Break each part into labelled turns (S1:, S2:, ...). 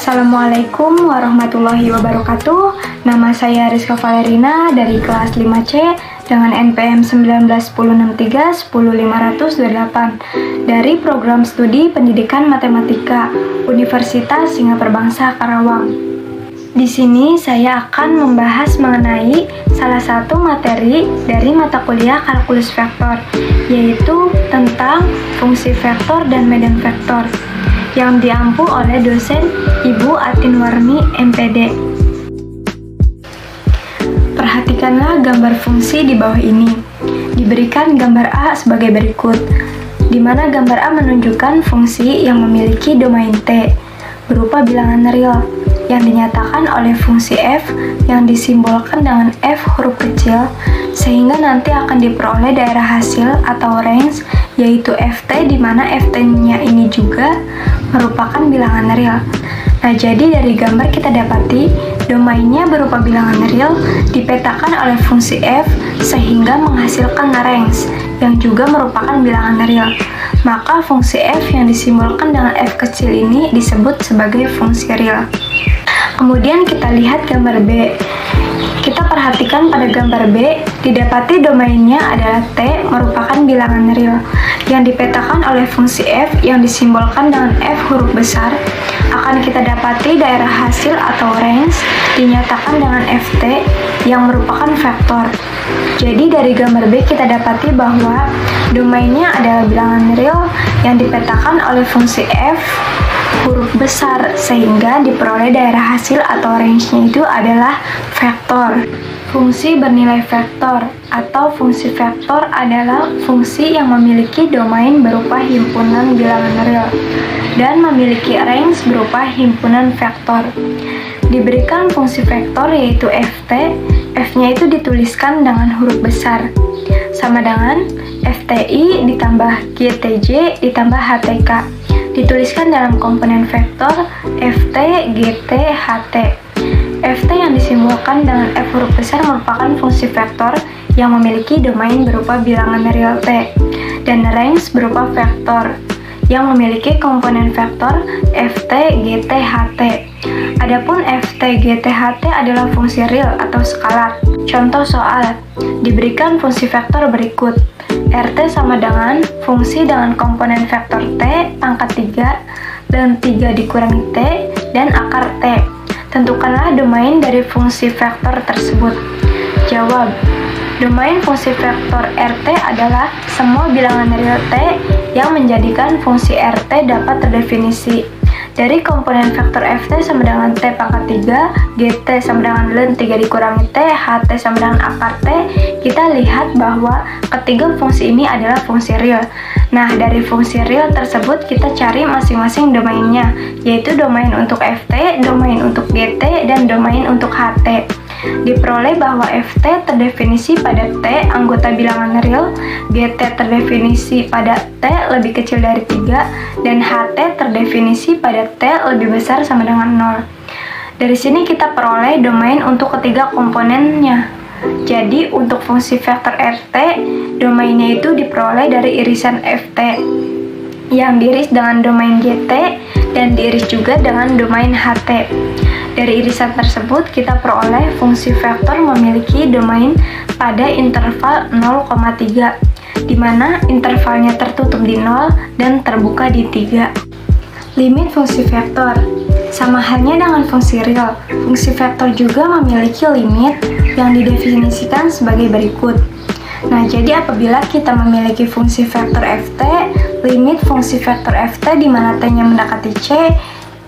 S1: Assalamualaikum warahmatullahi wabarakatuh. Nama saya Rizka Valerina dari kelas 5C dengan NPM 19163-10508 dari Program Studi Pendidikan Matematika Universitas Singapura Karawang. Di sini saya akan membahas mengenai salah satu materi dari mata kuliah kalkulus vektor, yaitu tentang fungsi vektor dan medan vektor, yang diampu oleh dosen Ibu Atinwarni MPD. Perhatikanlah gambar fungsi di bawah ini. Diberikan gambar A sebagai berikut, di mana gambar A menunjukkan fungsi yang memiliki domain T berupa bilangan real yang dinyatakan oleh fungsi f yang disimbolkan dengan f huruf kecil, sehingga nanti akan diperoleh daerah hasil atau range, yaitu ft, di mana ft-nya ini juga merupakan bilangan real. Nah, jadi dari gambar kita dapati domainnya berupa bilangan real dipetakan oleh fungsi f sehingga menghasilkan range yang juga merupakan bilangan real. Maka fungsi f yang disimbolkan dengan f kecil ini disebut sebagai fungsi real. Kemudian kita lihat gambar B. Kita perhatikan pada gambar B, didapati domainnya adalah T merupakan bilangan real yang dipetakan oleh fungsi f yang disimbolkan dengan f huruf besar. Akan kita dapati daerah hasil atau range dinyatakan dengan ft yang merupakan vektor. Jadi dari gambar B kita dapati bahwa domainnya adalah bilangan real yang dipetakan oleh fungsi f huruf besar, sehingga diperoleh daerah hasil atau range-nya itu adalah vektor. Fungsi bernilai vektor atau fungsi vektor adalah fungsi yang memiliki domain berupa himpunan bilangan real dan memiliki range berupa himpunan vektor. Diberikan fungsi vektor yaitu ft, f-nya itu dituliskan dengan huruf besar, sama dengan fti ditambah gtj ditambah htk, dituliskan dalam komponen vektor ft, gt, ht. Ft yang disimbolkan dengan f huruf besar merupakan fungsi vektor yang memiliki domain berupa bilangan real t, dan range berupa vektor yang memiliki komponen vektor ft, gt, ht. Adapun ft, gt, ht adalah fungsi real atau skalar. Contoh soal, diberikan fungsi vektor berikut. RT sama dengan fungsi dengan komponen vektor T pangkat 3 dan 3 dikurangi T dan akar T. Tentukanlah domain dari fungsi vektor tersebut. Jawab, domain fungsi vektor RT adalah semua bilangan real T yang menjadikan fungsi RT dapat terdefinisi. Dari komponen vektor ft sama dengan t pangkat 3, gt sama dengan ln 3 dikurangi t, ht sama dengan akar t, kita lihat bahwa ketiga fungsi ini adalah fungsi real. Nah, dari fungsi real tersebut kita cari masing-masing domainnya, yaitu domain untuk ft, domain untuk gt, dan domain untuk ht. Diperoleh bahwa ft terdefinisi pada t anggota bilangan real, gt terdefinisi pada t lebih kecil dari 3, dan ht terdefinisi pada t lebih besar sama dengan 0. Dari sini kita peroleh domain untuk ketiga komponennya. Jadi untuk fungsi vektor rt, domainnya itu diperoleh dari irisan ft yang diiris dengan domain gt dan diiris juga dengan domain ht. Dari irisan tersebut kita peroleh fungsi vektor memiliki domain pada interval 0,3, di mana intervalnya tertutup di 0 dan terbuka di 3. Limit fungsi vektor sama halnya dengan fungsi real. Fungsi vektor juga memiliki limit yang didefinisikan sebagai berikut. Nah, jadi apabila kita memiliki fungsi vektor ft, limit fungsi vektor ft di mana t-nya mendekati c,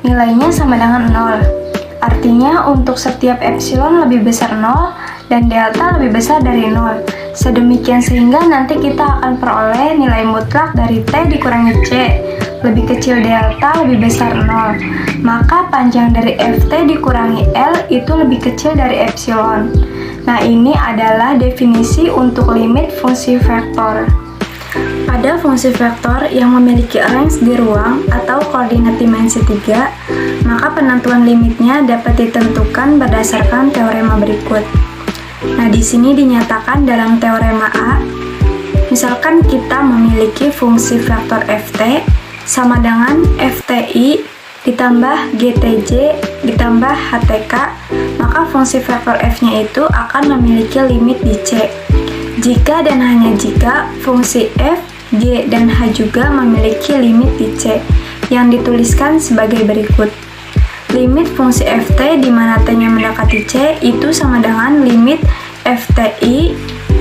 S1: nilainya sama dengan 0. Artinya untuk setiap epsilon lebih besar 0 dan delta lebih besar dari 0. Sedemikian sehingga nanti kita akan peroleh nilai mutlak dari t dikurangi c lebih kecil delta lebih besar 0. Maka panjang dari ft dikurangi l itu lebih kecil dari epsilon. Nah, ini adalah definisi untuk limit fungsi vektor. Pada fungsi vektor yang memiliki range di ruang atau koordinat dimensi 3, maka penentuan limitnya dapat ditentukan berdasarkan teorema berikut. Nah, di sini dinyatakan dalam teorema A, misalkan kita memiliki fungsi vektor ft sama dengan fti ditambah GTJ ditambah HTK, maka fungsi vektor f-nya itu akan memiliki limit di C. Jika dan hanya jika fungsi f, g, dan h juga memiliki limit di C, yang dituliskan sebagai berikut. Limit fungsi ft di mana t-nya mendekati C itu sama dengan limit fti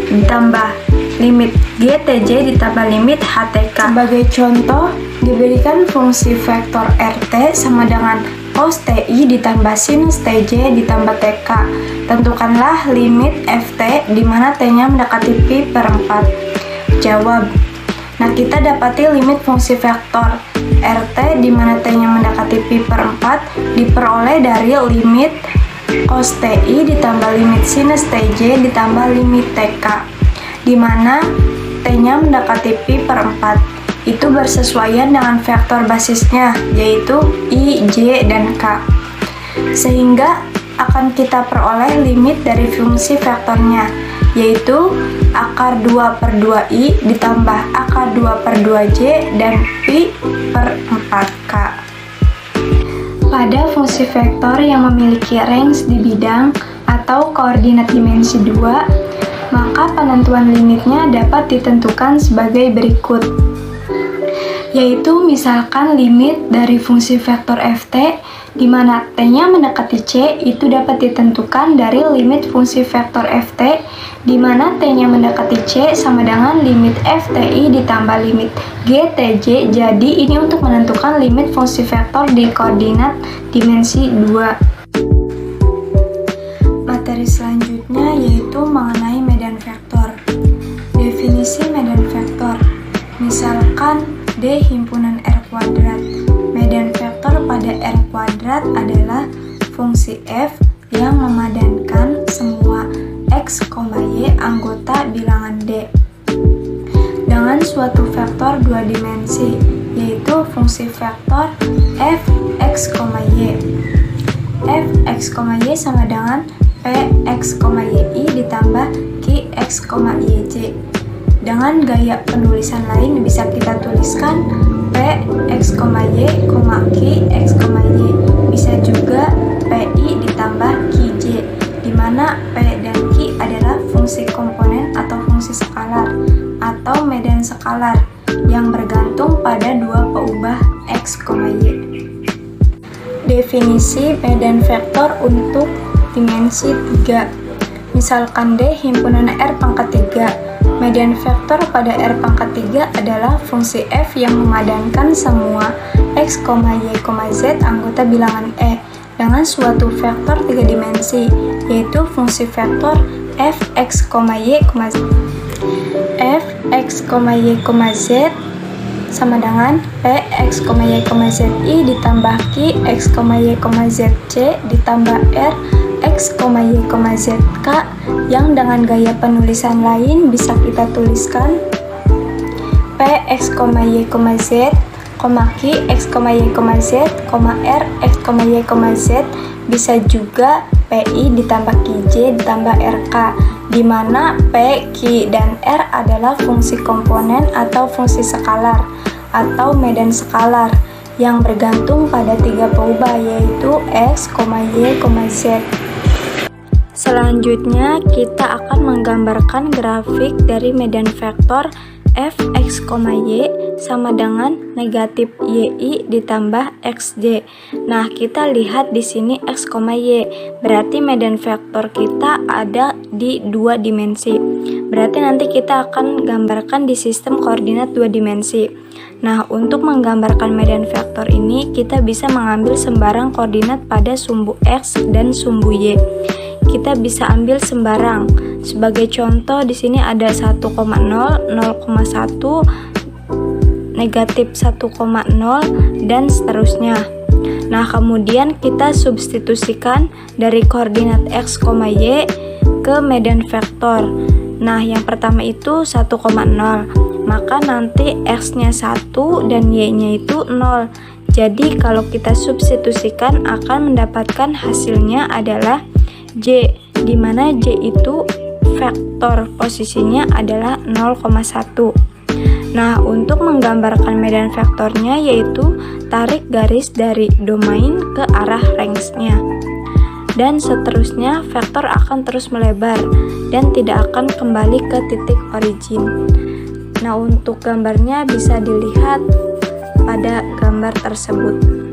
S1: ditambah limit gtj ditambah limit htk. Sebagai contoh, diberikan fungsi vektor rt sama dengan cos ti ditambah sinus tj ditambah tk. Tentukanlah limit ft di mana t-nya mendekati pi per 4. Jawab. Nah, kita dapati limit fungsi vektor rt di mana t-nya mendekati pi per 4 diperoleh dari limit cos ti ditambah limit sinus tj ditambah limit tk, di mana t-nya mendekati pi per 4 itu bersesuaian dengan vektor basisnya, yaitu i, j, dan k. Sehingga akan kita peroleh limit dari fungsi vektornya, yaitu akar 2 per 2i ditambah akar 2 per 2j dan pi per 4k. Pada fungsi vektor yang memiliki range di bidang atau koordinat dimensi 2, maka penentuan limitnya dapat ditentukan sebagai berikut, yaitu misalkan limit dari fungsi vektor ft di mana t-nya mendekati c itu dapat ditentukan dari limit fungsi vektor ft di mana t-nya mendekati c sama dengan limit fti ditambah limit gtj. Jadi ini untuk menentukan limit fungsi vektor di koordinat dimensi 2. Materi selanjutnya yaitu mengenai medan vektor. Definisi medan vektor. Misalkan D himpunan R kuadrat. Medan vektor pada R kuadrat adalah fungsi f yang memadankan semua x, y anggota bilangan D dengan suatu vektor dua dimensi, yaitu fungsi vektor f x, y. F x, y sama dengan p x, y ditambah q x, yj. Dengan gaya penulisan lain bisa kita tuliskan P, X, Y, Q, X, Y. Bisa juga PI ditambah QJ, di mana P dan Q adalah fungsi komponen atau fungsi skalar atau medan skalar yang bergantung pada dua peubah X, Y. Definisi medan vektor untuk dimensi 3. Misalkan D himpunan R pangkat 3. Medan vektor pada R pangkat 3 adalah fungsi f yang memadankan semua x, y, z anggota bilangan E dengan suatu vektor 3 dimensi, yaitu fungsi vektor f x, y, z. F x, y, z sama dengan p x, y, z i ditambah q x, y, z c ditambah r x, y, z k, yang dengan gaya penulisan lain bisa kita tuliskan p x, y, z, q x, y, z, r x, y, z. Bisa juga pi ditambah qj ditambah rk, di mana p, q, dan r adalah fungsi komponen atau fungsi skalar atau medan skalar yang bergantung pada tiga peubah, yaitu x, y, z. Selanjutnya kita akan menggambarkan grafik dari medan vektor f x, y sama dengan negatif y ditambah xj. Nah, kita lihat di sini x, y. Berarti medan vektor kita ada di dua dimensi. Berarti nanti kita akan gambarkan di sistem koordinat dua dimensi. Nah, untuk menggambarkan medan vektor ini kita bisa mengambil sembarang koordinat pada sumbu x dan sumbu y. Kita bisa ambil sembarang. Sebagai contoh di sini ada 1,0, 0,1, negatif 1,0 dan seterusnya. Nah, kemudian kita substitusikan dari koordinat x, y ke medan vektor. Nah, yang pertama itu 1,0. Maka nanti x-nya 1 dan y-nya itu 0. Jadi kalau kita substitusikan akan mendapatkan hasilnya adalah J, di mana J itu vektor posisinya adalah 0,1. Nah, untuk menggambarkan medan vektornya yaitu tarik garis dari domain ke arah range-nya. Dan seterusnya vektor akan terus melebar dan tidak akan kembali ke titik origin. Nah, untuk gambarnya bisa dilihat pada gambar tersebut.